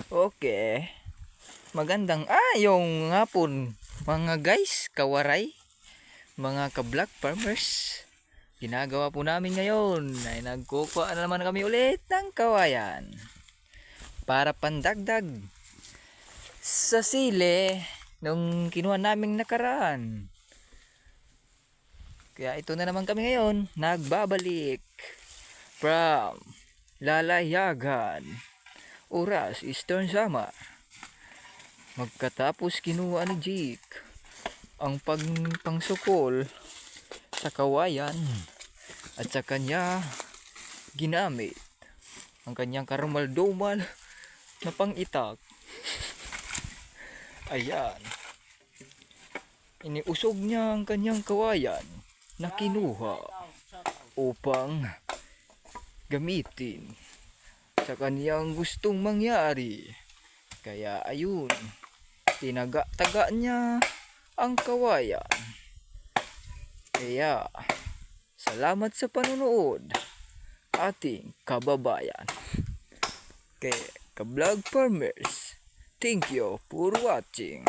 Okay. Magandang yung hapon mga guys, kawaray, mga ka-vlog farmers. Ginagawa po namin ngayon ay nagkukuha na naman kami ulit ng kawayan para pandagdag sa sili nung kinuha naming nakaraan. Kaya ito na naman kami ngayon, nagbabalik from Lalayagan, oras Eastern Samar. Magkatapos kinuha ni Jake ang pangsukol sa kawayan at sa kanya ginamit ang kanyang karumal-dumal na pangitak. Ayan, iniusog niya ang kanyang kawayan na kinuha upang gamitin sa kanyang gustong mangyari. Kaya ayun, tinaga-taga niya ang kawayan. Kaya salamat sa panonood, ating kababayan. Kaya ka-vlog farmers, thank you for watching.